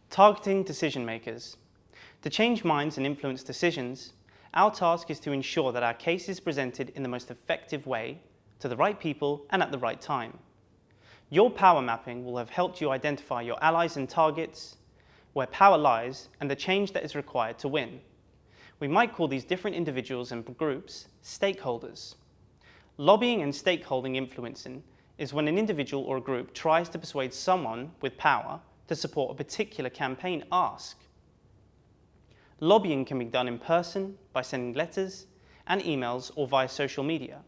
Targeting decision makers. To change minds and influence decisions, our task is to ensure that our case is presented in the most effective way, to the right people and at the right time. Your power mapping will have helped you identify your allies and targets, where power lies, and the change that is required to win. We might call these different individuals and groups stakeholders. Lobbying and stakeholding influencing is when an individual or a group tries to persuade someone with power to support a particular campaign ask. Lobbying can be done in person by sending letters and emails or via social media.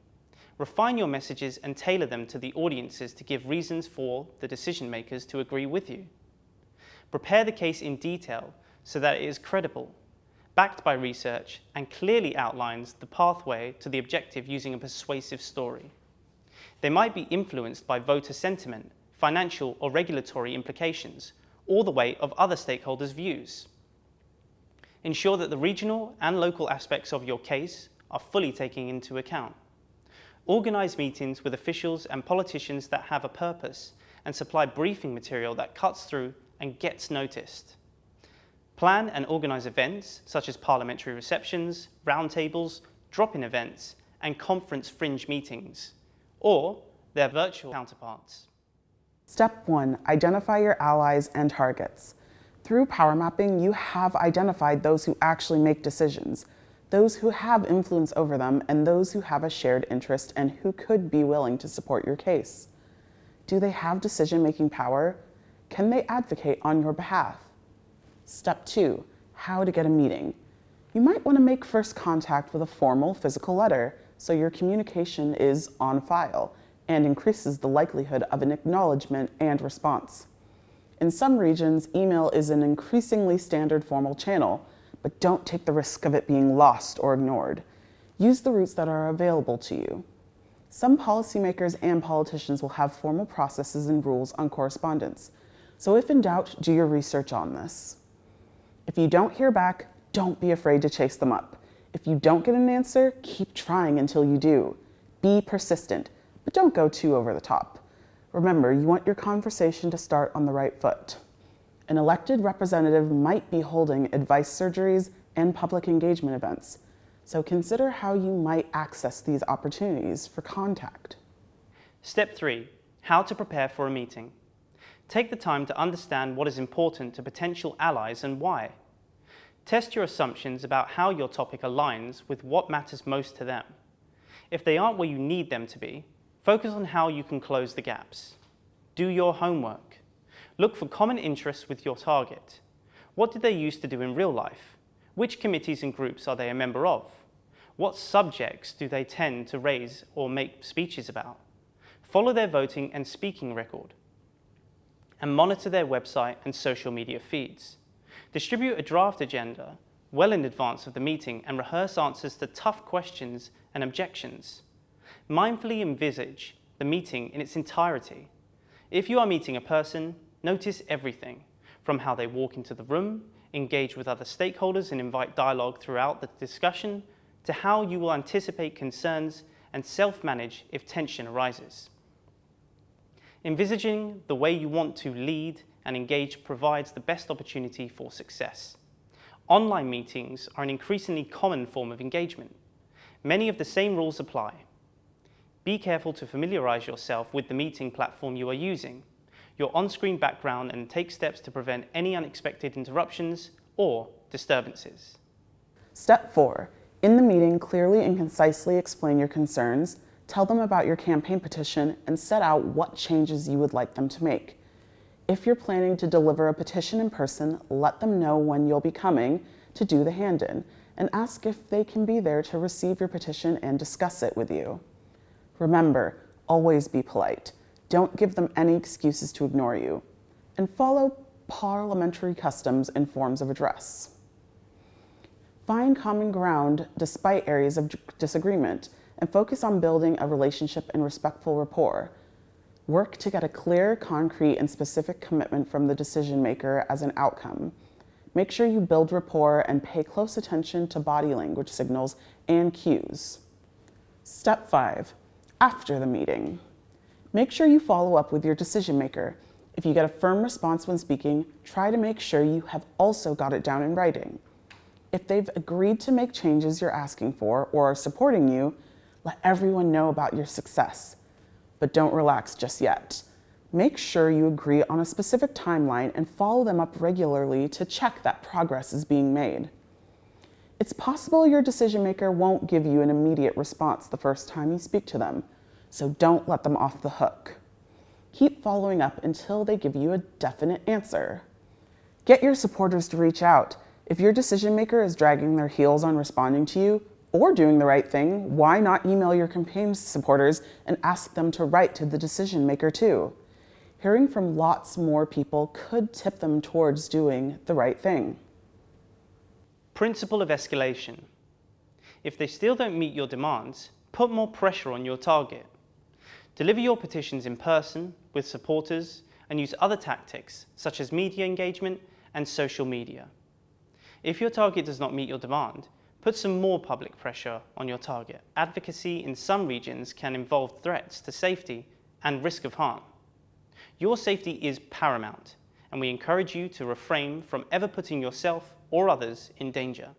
Refine your messages and tailor them to the audiences to give reasons for the decision makers to agree with you. Prepare the case in detail so that it is credible, backed by research, and clearly outlines the pathway to the objective using a persuasive story. They might be influenced by voter sentiment, financial or regulatory implications, or the weight of other stakeholders' views. Ensure that the regional and local aspects of your case are fully taken into account. Organise meetings with officials and politicians that have a purpose and supply briefing material that cuts through and gets noticed. Plan and organise events such as parliamentary receptions, roundtables, drop-in events, and conference fringe meetings, or their virtual counterparts. Step 1. Identify your allies and targets. Through power mapping, you have identified those who actually make decisions, those who have influence over them, and those who have a shared interest and who could be willing to support your case. Do they have decision-making power? Can they advocate on your behalf? Step 2. How to get a meeting. You might want to make first contact with a formal physical letter so your communication is on file and increases the likelihood of an acknowledgement and response. In some regions, email is an increasingly standard formal channel, but don't take the risk of it being lost or ignored. Use the routes that are available to you. Some policymakers and politicians will have formal processes and rules on correspondence, so if in doubt, do your research on this. If you don't hear back, don't be afraid to chase them up. If you don't get an answer, keep trying until you do. Be persistent, but don't go too over the top. Remember, you want your conversation to start on the right foot. An elected representative might be holding advice surgeries and public engagement events, so consider how you might access these opportunities for contact. Step 3. How to prepare for a meeting. Take the time to understand what is important to potential allies and why. Test your assumptions about how your topic aligns with what matters most to them. If they aren't where you need them to be, focus on how you can close the gaps. Do your homework. Look for common interests with your target. What did they used to do in real life? Which committees and groups are they a member of? What subjects do they tend to raise or make speeches about? Follow their voting and speaking record, and monitor their website and social media feeds. Distribute a draft agenda well in advance of the meeting and rehearse answers to tough questions and objections. Mindfully envisage the meeting in its entirety. If you are meeting a person, notice everything, from how they walk into the room, engage with other stakeholders and invite dialogue throughout the discussion, to how you will anticipate concerns and self-manage if tension arises. Envisaging the way you want to lead and engage provides the best opportunity for success. Online meetings are an increasingly common form of engagement. Many of the same rules apply. Be careful to familiarize yourself with the meeting platform you are using, your on-screen background, and take steps to prevent any unexpected interruptions or disturbances. Step 4. In the meeting, clearly and concisely explain your concerns, tell them about your campaign petition, and set out what changes you would like them to make. If you're planning to deliver a petition in person, let them know when you'll be coming to do the hand-in, and ask if they can be there to receive your petition and discuss it with you. Remember, always be polite. Don't give them any excuses to ignore you. And follow parliamentary customs and forms of address. Find common ground despite areas of disagreement, and focus on building a relationship and respectful rapport. Work to get a clear, concrete, and specific commitment from the decision maker as an outcome. Make sure you build rapport and pay close attention to body language signals and cues. Step 5. After the meeting. Make sure you follow up with your decision maker. If you get a firm response when speaking, try to make sure you have also got it down in writing. If they've agreed to make changes you're asking for or are supporting you, let everyone know about your success. But don't relax just yet. Make sure you agree on a specific timeline and follow them up regularly to check that progress is being made. It's possible your decision maker won't give you an immediate response the first time you speak to them, so don't let them off the hook. Keep following up until they give you a definite answer. Get your supporters to reach out. If your decision maker is dragging their heels on responding to you or doing the right thing, why not email your campaign supporters and ask them to write to the decision maker too? Hearing from lots more people could tip them towards doing the right thing. Principle of escalation. If they still don't meet your demands, put more pressure on your target. Deliver your petitions in person with supporters and use other tactics such as media engagement and social media. If your target does not meet your demand, put some more public pressure on your target. Advocacy in some regions can involve threats to safety and risk of harm. Your safety is paramount, and we encourage you to refrain from ever putting yourself or others in danger.